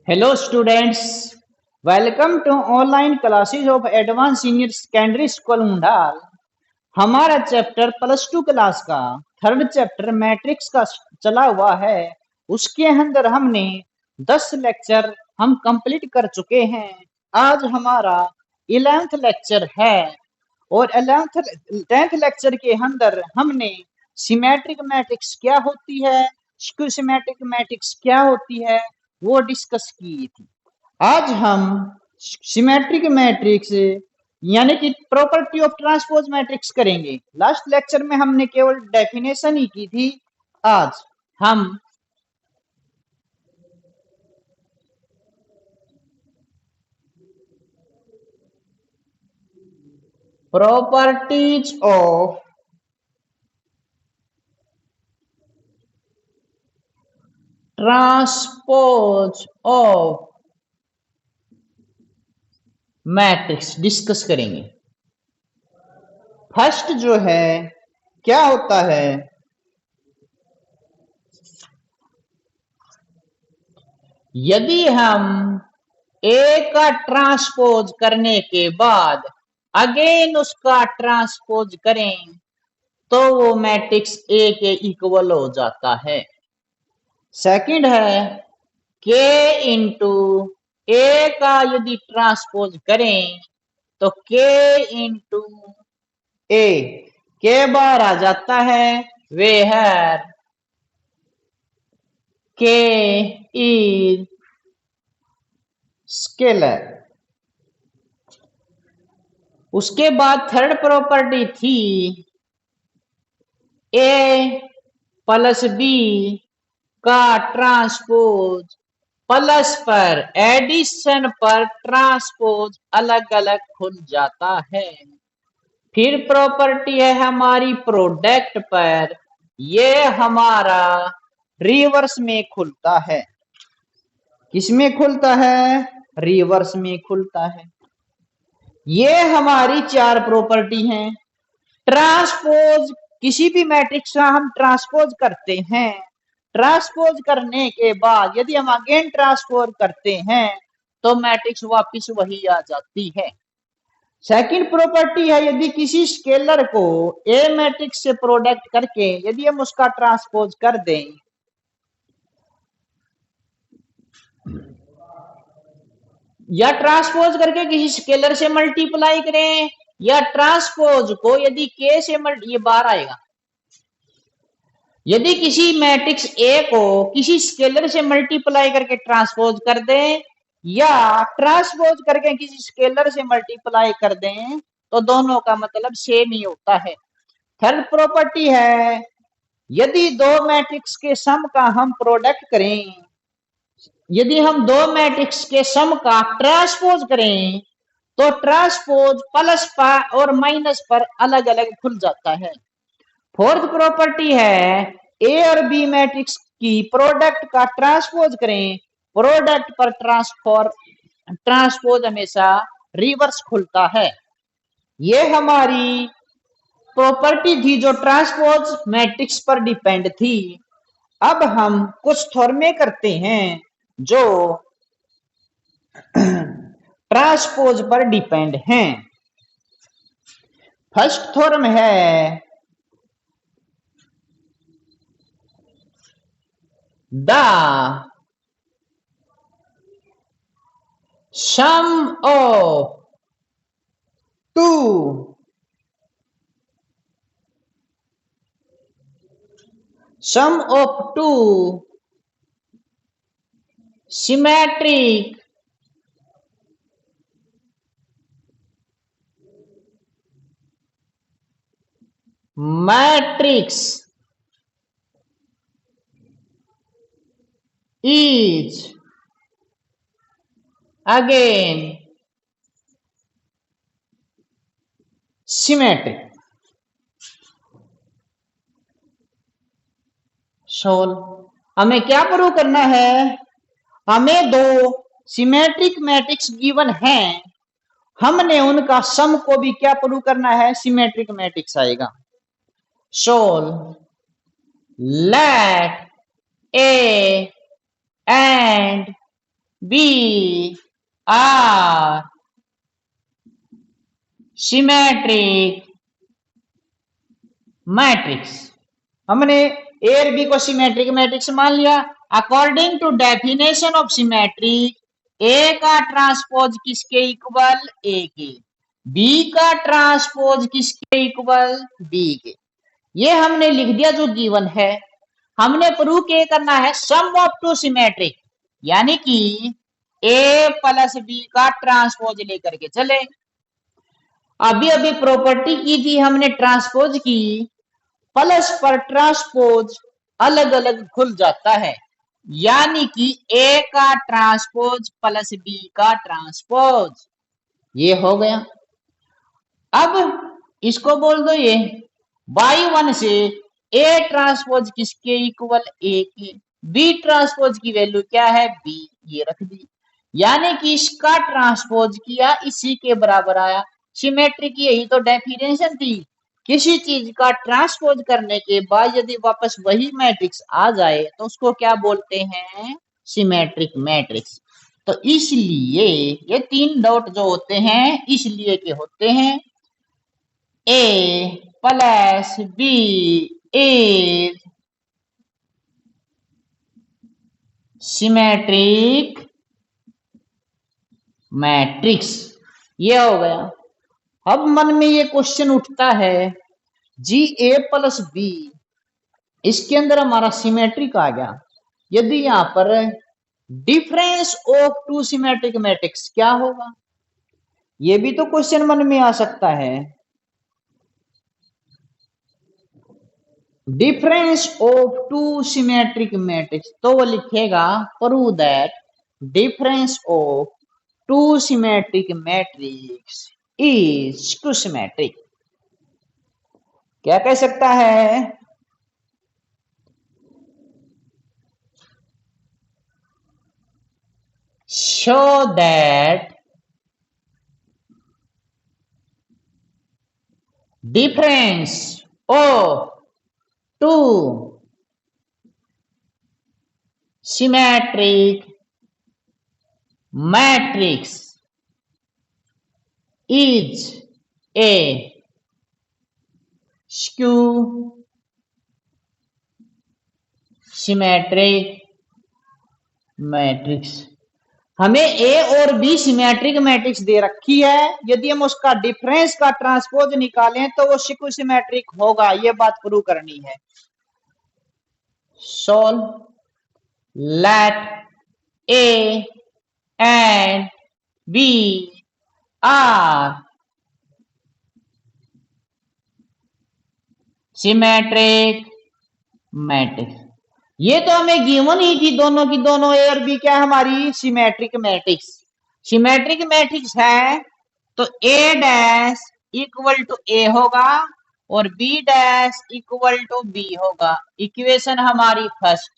Hello students, welcome to online classes of Advanced Senior Secondary School मुंडाल। हमारा chapter plus two class का third chapter matrix का चला हुआ है। उसके अंदर हमने 10 लेक्चर हम कंप्लीट कर चुके हैं। आज हमारा 11th लेक्चर है और 10th लेक्चर के अंदर हमने सिमेट्रिक मैट्रिक्स क्या होती है, स्क्यू सिमेट्रिक मैट्रिक्स क्या होती है वो डिस्कस की थी। आज हम सिमेट्रिक मैट्रिक्स यानी कि प्रॉपर्टी ऑफ ट्रांसपोज मैट्रिक्स करेंगे। लास्ट लेक्चर में हमने केवल डेफिनेशन ही की थी। आज हम properties of transpose of matrix discuss करेंगे। फर्स्ट जो है क्या होता है, यदि हम ए का ट्रांसपोज करने के बाद अगेन उसका ट्रांसपोज करें तो वो मैट्रिक्स ए के इक्वल हो जाता है। सेकंड है के इंटू ए का यदि ट्रांसपोज करें तो के इंटू ए के बार आ जाता है वेयर के इज स्केलर। उसके बाद थर्ड प्रॉपर्टी थी ए प्लस बी का ट्रांसपोज प्लस पर एडिशन पर ट्रांसपोज अलग अलग खुल जाता है। फिर प्रॉपर्टी है हमारी प्रोडक्ट पर, ये हमारा रिवर्स में खुलता है। किसमें खुलता है? रिवर्स में खुलता है। ये हमारी चार प्रॉपर्टी हैं। ट्रांसपोज किसी भी मैट्रिक्स का हम ट्रांसपोज करते हैं, ट्रांसपोज करने के बाद यदि हम अगेन ट्रांसपोज करते हैं तो मैट्रिक्स वापस वही आ जाती है। सेकंड प्रॉपर्टी है, यदि किसी स्केलर को ए मैट्रिक्स से प्रोडक्ट करके यदि हम उसका ट्रांसपोज कर दें या ट्रांसपोज करके किसी स्केलर से मल्टीप्लाई करें या ट्रांसपोज को यदि के से ये बार आएगा, यदि किसी मैट्रिक्स ए को किसी स्केलर से मल्टीप्लाई करके ट्रांसपोज कर दें या ट्रांसपोज करके किसी स्केलर से मल्टीप्लाई कर दें तो दोनों का मतलब सेम ही होता है। थर्ड प्रॉपर्टी है, यदि दो मैट्रिक्स के सम का हम प्रोडक्ट करें, यदि हम दो मैट्रिक्स के सम का ट्रांसपोज करें तो ट्रांसपोज प्लस पर और माइनस पर अलग अलग खुल जाता है। फोर्थ प्रॉपर्टी है, ए और बी मैट्रिक्स की प्रोडक्ट का ट्रांसपोज करें, प्रोडक्ट पर ट्रांसपोज हमेशा रिवर्स खुलता है। ये हमारी प्रॉपर्टी थी जो ट्रांसपोज मैट्रिक्स पर डिपेंड थी। अब हम कुछ थ्योरम करते हैं जो ट्रांसपोज पर डिपेंड हैं। फर्स्ट थ्योरम है the sum of two symmetric matrix is again symmetric। Solve हमें क्या प्रूव करना है? हमें दो सिमेट्रिक मैट्रिक्स गिवन हैं, हमने उनका सम को भी क्या प्रूव करना है? सिमेट्रिक मैट्रिक्स आएगा। Solve let A and B are symmetric matrix. हमने ए और बी को सिमेट्रिक मैट्रिक्स मान लिया। According to definition of symmetric A का ट्रांसपोज किसके इक्वल, ए के, बी का ट्रांसपोज किसके इक्वल, बी के। ये हमने लिख दिया जो गिवन है। हमने प्रूव क्या करना है, सम ऑफ टू सिमेट्रिक, यानी कि ए प्लस बी का ट्रांसपोज लेकर के चले। अभी अभी प्रॉपर्टी की थी हमने ट्रांसपोज की, प्लस पर ट्रांसपोज अलग अलग खुल जाता है, यानी कि ए का ट्रांसपोज प्लस बी का ट्रांसपोज, ये हो गया। अब इसको बोल दो ये y1 से ए ट्रांसपोज किसके इक्वल, ए के, बी ट्रांसपोज की वैल्यू क्या है, बी, ये रख दी, यानी कि इसका ट्रांसपोज किया इसी के बराबर आया। सिमेट्री की यही तो डेफिनेशन थी, किसी चीज का ट्रांसपोज करने के बाद यदि वापस वही मैट्रिक्स आ जाए तो उसको क्या बोलते हैं, सिमेट्रिक मैट्रिक्स। तो इसलिए ये 3 डॉट जो होते हैं इसलिए के होते हैं A plus B is symmetric matrix. ये हो गया। अब मन में ये क्वेश्चन उठता है, जी ए प्लस बी, इसके अंदर हमारा सिमेट्रिक आ गया, यदि यहां पर difference of two symmetric matrix क्या होगा, ये भी तो क्वेश्चन मन में आ सकता है। Difference of two symmetric matrix, तो वो लिखेगा prove that difference of two symmetric matrix is two symmetric. क्या कह सकता है, show that difference of two symmetric matrix is a skew symmetric matrix. हमें ए और बी सिमेट्रिक मैट्रिक्स दे रखी है, यदि हम उसका डिफरेंस का ट्रांसपोज निकालें तो वो स्क्यू सिमेट्रिक होगा, ये बात प्रूव करनी है। Solve let A and B are symmetric matrix. ये तो हमें गिवन ही थी, दोनों की दोनों ए और बी क्या हमारी सिमेट्रिक मैट्रिक्स। सिमेट्रिक मैट्रिक्स है तो A dash equal to A होगा और B dash equal to B होगा, इक्वेशन हमारी फर्स्ट।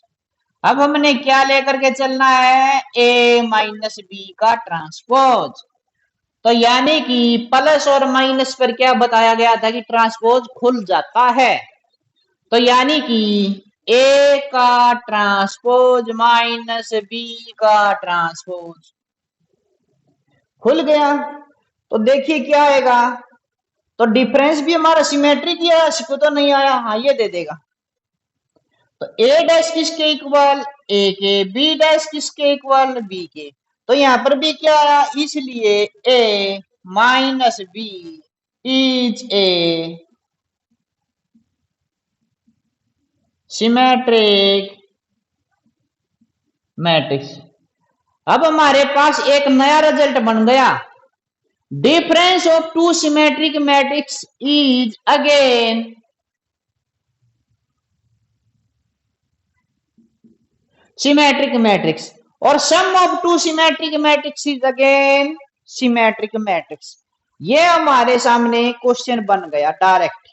अब हमने क्या लेकर के चलना है, ए माइनस बी का ट्रांसपोज। तो यानी कि प्लस और माइनस पर क्या बताया गया था कि ट्रांसपोज खुल जाता है, तो यानी कि ए का ट्रांसपोज माइनस बी का ट्रांसपोज खुल गया। तो देखिए क्या आएगा, तो डिफरेंस भी हमारा सिमेट्रिक ही है, इसको तो नहीं आया, हाँ ये दे देगा। तो ए डैश किसके इक्वल, ए के, बी डैश किसके इक्वल, बी के। तो यहां पर भी क्या आया, इसलिए A minus B is a symmetric matrix. अब हमारे पास एक नया रिजल्ट बन गया, difference of two symmetric matrix is again symmetric matrix और sum of two symmetric matrix is again symmetric matrix. ये हमारे सामने क्वेश्चन बन गया डायरेक्ट।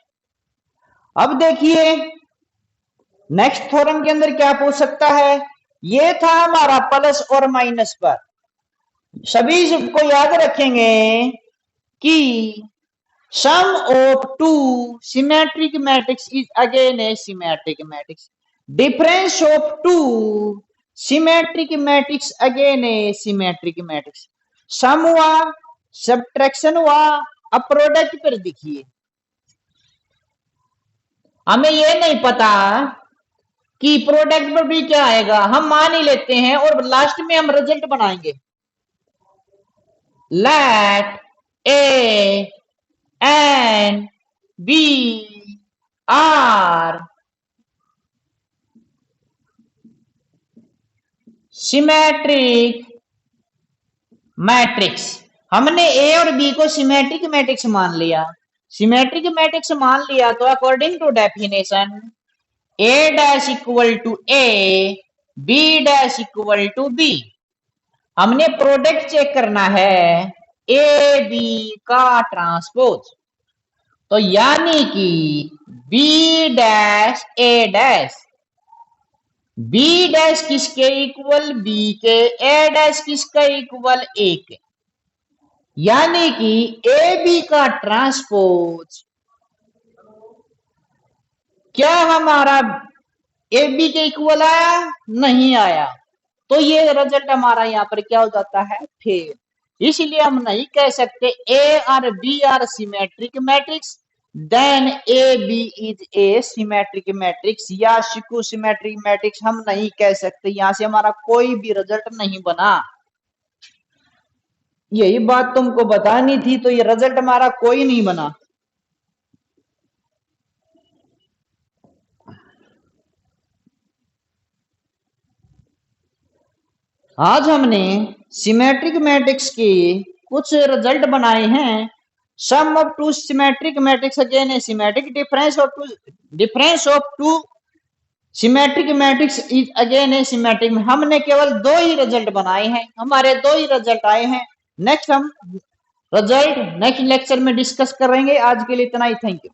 अब देखिए नेक्स्ट थ्योरम के अंदर क्या पूछ सकता है, ये था हमारा प्लस और माइनस पर। सभी सबको याद रखेंगे कि sum of two symmetric matrix is again a symmetric matrix. Difference of two symmetric matrix again a symmetric matrix, sum हुआ, सब्ट्रैक्शन हुआ, अब प्रोडक्ट पर देखिए, हमें ये नहीं पता कि प्रोडक्ट पर भी क्या आएगा, हम मान ही लेते हैं और लास्ट में हम रिजल्ट बनाएंगे। Let A and B are symmetric matrix. हमने ए और बी को सिमेट्रिक मैट्रिक्स मान लिया, सिमेट्रिक मैट्रिक्स मान लिया तो according to definition A dash equal to A, B dash equal to B. हमने प्रोडक्ट चेक करना है ए बी का ट्रांसपोज, तो यानी कि B dash A dash, B dash किसके इक्वल बी के, ए डैश किसका इक्वल ए के, यानी कि ए बी का ट्रांसपोज क्या हमारा ए बी के इक्वल आया, नहीं आया, तो ये रिजल्ट हमारा यहाँ पर क्या हो जाता है, फेल। इसलिए हम नहीं कह सकते ए और B are symmetric matrix, then A B is a symmetric matrix या सिक्यू सिमेट्रिक मैट्रिक्स, हम नहीं कह सकते, यहां से हमारा कोई भी रिजल्ट नहीं बना। यही बात तुमको बतानी थी, तो ये रिजल्ट हमारा कोई नहीं बना। आज हमने सिमेट्रिक मैट्रिक्स के कुछ रिजल्ट बनाए हैं। Sum of two symmetric matrix again a symmetric, difference of two symmetric matrix is again a symmetric. हमने केवल 2 ही रिजल्ट बनाए हैं, हमारे 2 ही रिजल्ट आए हैं। नेक्स्ट हम रिजल्ट नेक्स्ट लेक्चर में डिस्कस करेंगे। आज के लिए इतना ही, थैंक यू।